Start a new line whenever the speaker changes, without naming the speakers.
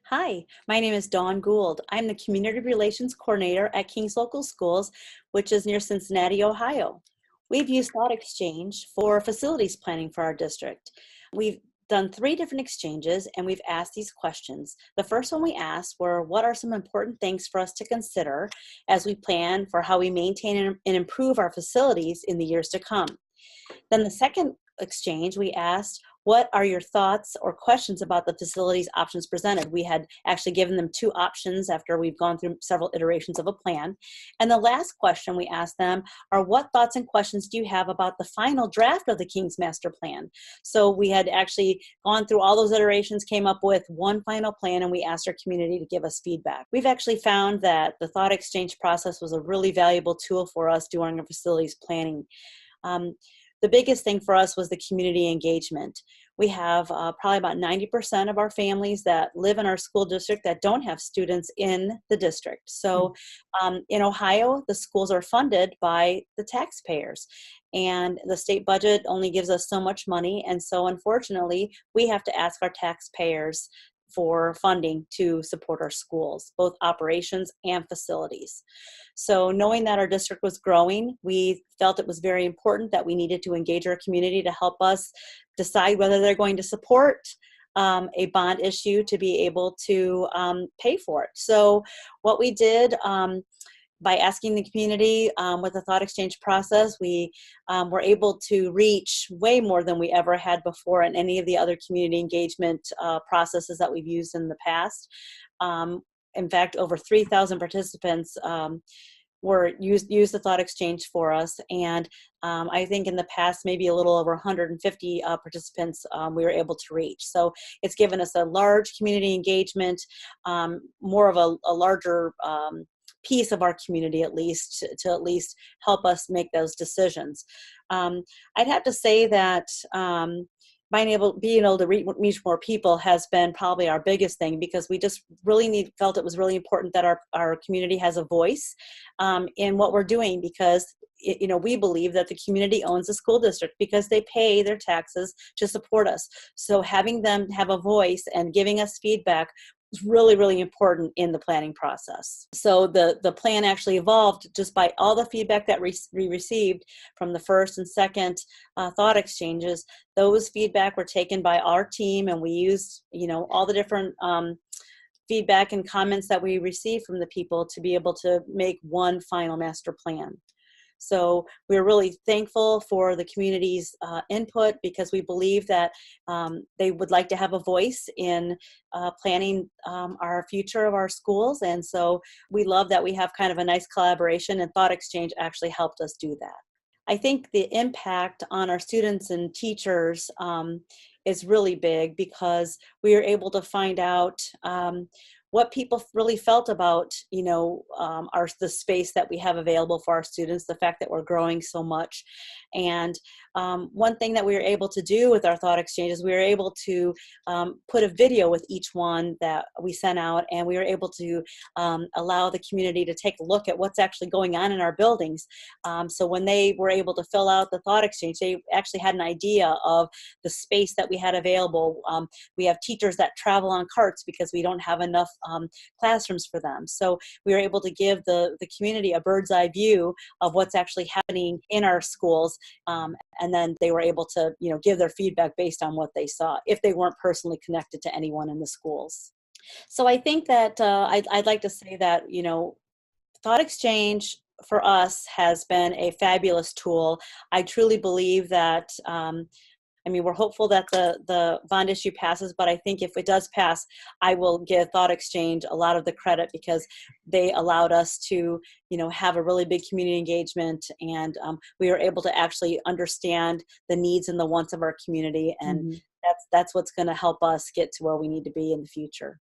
Hi, my name is Dawn Gould. I'm the Community Relations Coordinator at King's Local Schools, which is near Cincinnati, Ohio. We've used ThoughtExchange for facilities planning for our district. We've done three different exchanges and we've asked these questions. The first one we asked were, what are some important things for us to consider as we plan for how we maintain and improve our facilities in the years to come? Then the second exchange, we asked, what are your thoughts or questions about the facilities options presented? We had actually given them two options after we've gone through several iterations of a plan. And the last question we asked them are, what thoughts and questions do you have about the final draft of the King's Master Plan? So we had actually gone through all those iterations, came up with one final plan, and we asked our community to give us feedback. We've actually found that the thought exchange process was a really valuable tool for us during our facilities planning. The biggest thing for us was the community engagement. We have probably about 90% of our families that live in our school district that don't have students in the district. So in Ohio, the schools are funded by the taxpayers, and the state budget only gives us so much money. And so unfortunately, we have to ask our taxpayers for funding to support our schools, both operations and facilities. So knowing that our district was growing, we felt it was very important that we needed to engage our community to help us decide whether they're going to support a bond issue to be able to pay for it. So what we did, by asking the community with the thought exchange process, we were able to reach way more than we ever had before in any of the other community engagement processes that we've used in the past. In fact, over 3,000 participants were used the thought exchange for us, and I think in the past maybe a little over 150 participants we were able to reach. So it's given us a large community engagement, more of a larger piece of our community, at least to at least help us make those decisions. I'd have to say that being able to reach more people has been probably our biggest thing, because we just really felt it was really important that our community has a voice in what we're doing, because we believe that the community owns the school district because they pay their taxes to support us. So having them have a voice and giving us feedback was really, really important in the planning process. So the plan actually evolved just by all the feedback that we received from the first and second thought exchanges. Those feedback were taken by our team, and we used all the different feedback and comments that we received from the people to be able to make one final master plan. So we're really thankful for the community's input, because we believe that they would like to have a voice in planning our future of our schools. And so we love that we have kind of a nice collaboration, and Thought Exchange actually helped us do that. I think the impact on our students and teachers is really big, because we are able to find out what people really felt about, the space that we have available for our students, the fact that we're growing so much. And one thing that we were able to do with our thought exchanges, we were able to put a video with each one that we sent out, and we were able to allow the community to take a look at what's actually going on in our buildings. So when they were able to fill out the thought exchange, they actually had an idea of the space that we had available. We have teachers that travel on carts because we don't have enough classrooms for them. So we were able to give the community a bird's eye view of what's actually happening in our schools. And then they were able to, give their feedback based on what they saw, if they weren't personally connected to anyone in the schools. So I think that I'd like to say that, Thought Exchange for us has been a fabulous tool. I truly believe that we're hopeful that the bond issue passes, but I think if it does pass, I will give Thought Exchange a lot of the credit, because they allowed us to, have a really big community engagement, and we were able to actually understand the needs and the wants of our community, and that's what's going to help us get to where we need to be in the future.